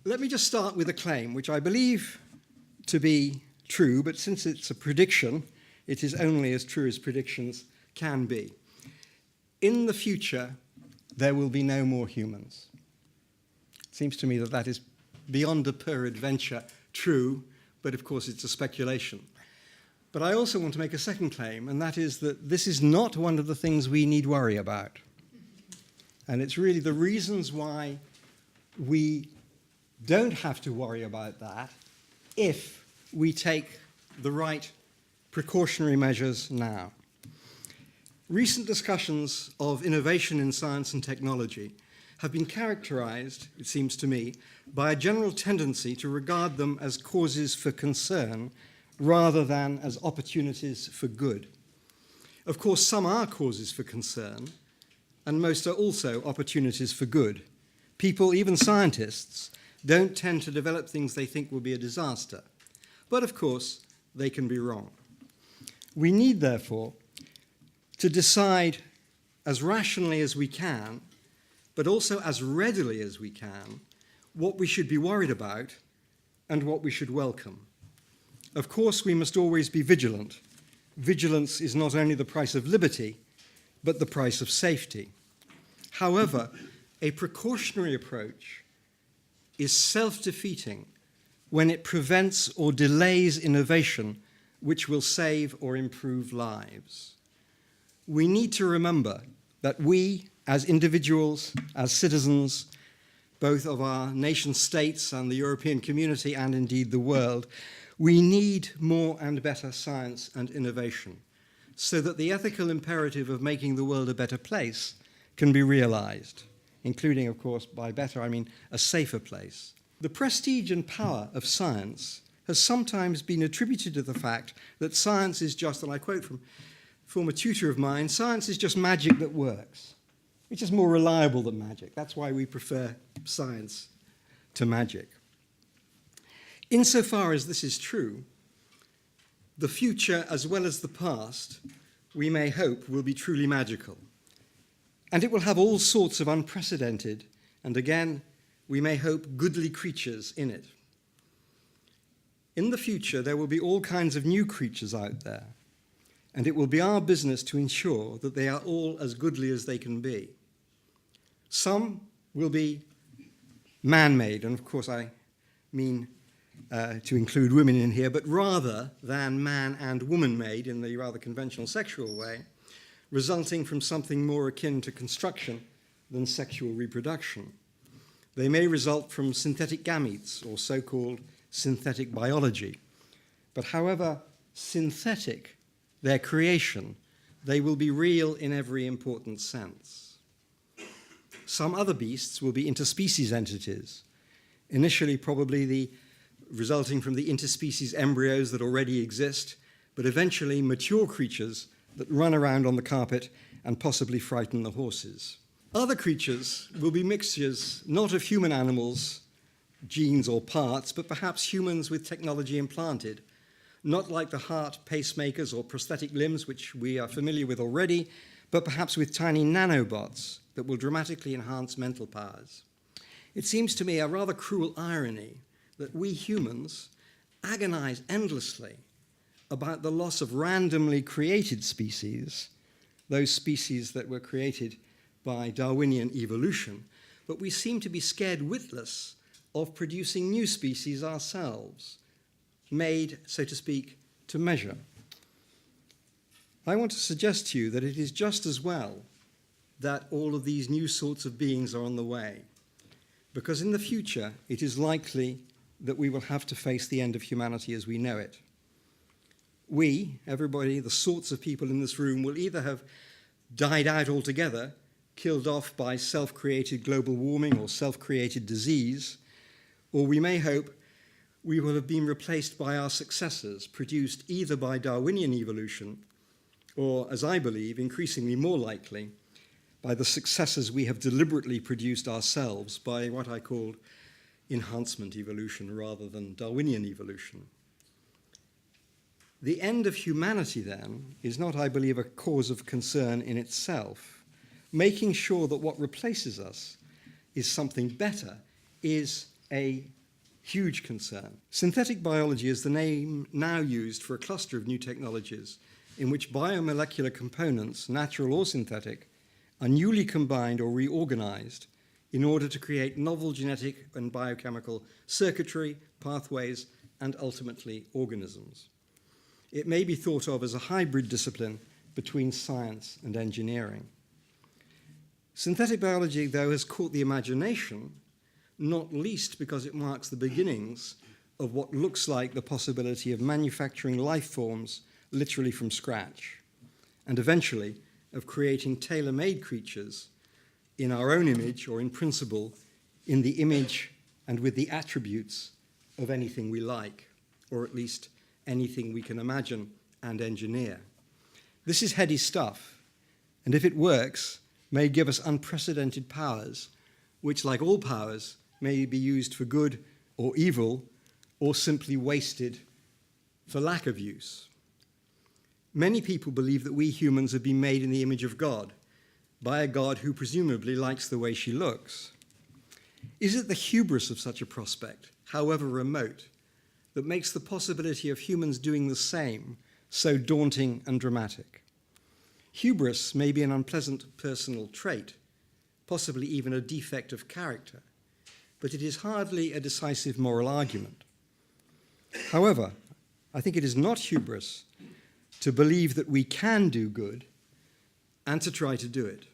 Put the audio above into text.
Let me just start with a claim, which I believe to be true, but since it's a prediction, it is only as true as predictions can be. In the future, there will be no more humans. It seems to me that that is beyond a peradventure true, but of course it's a speculation. But I also want to make a second claim, and that is that this is not one of the things we need worry about. And it's really the reasons why we don't have to worry about that if we take the right precautionary measures now. Recent discussions of innovation in science and technology have been characterized, it seems to me, by a general tendency to regard them as causes for concern rather than as opportunities for good. Of course, some are causes for concern, and most are also opportunities for good. People, even scientists, don't tend to develop things they think will be a disaster. But of course, they can be wrong. We need, therefore, to decide as rationally as we can, but also as readily as we can, what we should be worried about and what we should welcome. Of course, we must always be vigilant. Vigilance is not only the price of liberty, but the price of safety. However, a precautionary approach is self-defeating when it prevents or delays innovation which will save or improve lives. We need to remember that we, as individuals, as citizens, both of our nation states and the European community and indeed the world, we need more and better science and innovation so that the ethical imperative of making the world a better place can be realized, including, of course, by better, I mean a safer place. The prestige and power of science has sometimes been attributed to the fact that science is just, and I quote from a former tutor of mine, science is just magic that works. It's just more reliable than magic. That's why we prefer science to magic. Insofar as this is true, the future as well as the past, we may hope, will be truly magical. And it will have all sorts of unprecedented, and again, we may hope, goodly creatures in it. In the future, there will be all kinds of new creatures out there, and it will be our business to ensure that they are all as goodly as they can be. Some will be man-made, and of course I mean to include women in here, but rather than man and woman-made in the rather conventional sexual way, resulting from something more akin to construction than sexual reproduction. They may result from synthetic gametes or so-called synthetic biology. But however synthetic their creation, they will be real in every important sense. Some other beasts will be interspecies entities, initially probably resulting from the interspecies embryos that already exist, but eventually mature creatures that run around on the carpet and possibly frighten the horses. Other creatures will be mixtures not of human animals, genes or parts, but perhaps humans with technology implanted, not like the heart, pacemakers, or prosthetic limbs, which we are familiar with already, but perhaps with tiny nanobots that will dramatically enhance mental powers. It seems to me a rather cruel irony that we humans agonize endlessly about the loss of randomly created species, those species that were created by Darwinian evolution, but we seem to be scared witless of producing new species ourselves, made, so to speak, to measure. I want to suggest to you that it is just as well that all of these new sorts of beings are on the way, because in the future it is likely that we will have to face the end of humanity as we know it. We, everybody, the sorts of people in this room, will either have died out altogether, killed off by self-created global warming or self-created disease, or we may hope we will have been replaced by our successors, produced either by Darwinian evolution or, as I believe, increasingly more likely, by the successors we have deliberately produced ourselves by what I called enhancement evolution rather than Darwinian evolution. The end of humanity, then, is not, I believe, a cause of concern in itself. Making sure that what replaces us is something better is a huge concern. Synthetic biology is the name now used for a cluster of new technologies in which biomolecular components, natural or synthetic, are newly combined or reorganized in order to create novel genetic and biochemical circuitry, pathways, and ultimately organisms. It may be thought of as a hybrid discipline between science and engineering. Synthetic biology, though, has caught the imagination, not least because it marks the beginnings of what looks like the possibility of manufacturing life forms literally from scratch, and eventually of creating tailor-made creatures in our own image, or in principle, in the image and with the attributes of anything we like, or at least anything we can imagine and engineer. This is heady stuff, and if it works, may give us unprecedented powers, which, like all powers, may be used for good or evil, or simply wasted for lack of use. Many people believe that we humans have been made in the image of God, by a God who presumably likes the way she looks. Is it the hubris of such a prospect, however remote, that makes the possibility of humans doing the same so daunting and dramatic? Hubris may be an unpleasant personal trait, possibly even a defect of character, but it is hardly a decisive moral argument. However, I think it is not hubris to believe that we can do good and to try to do it.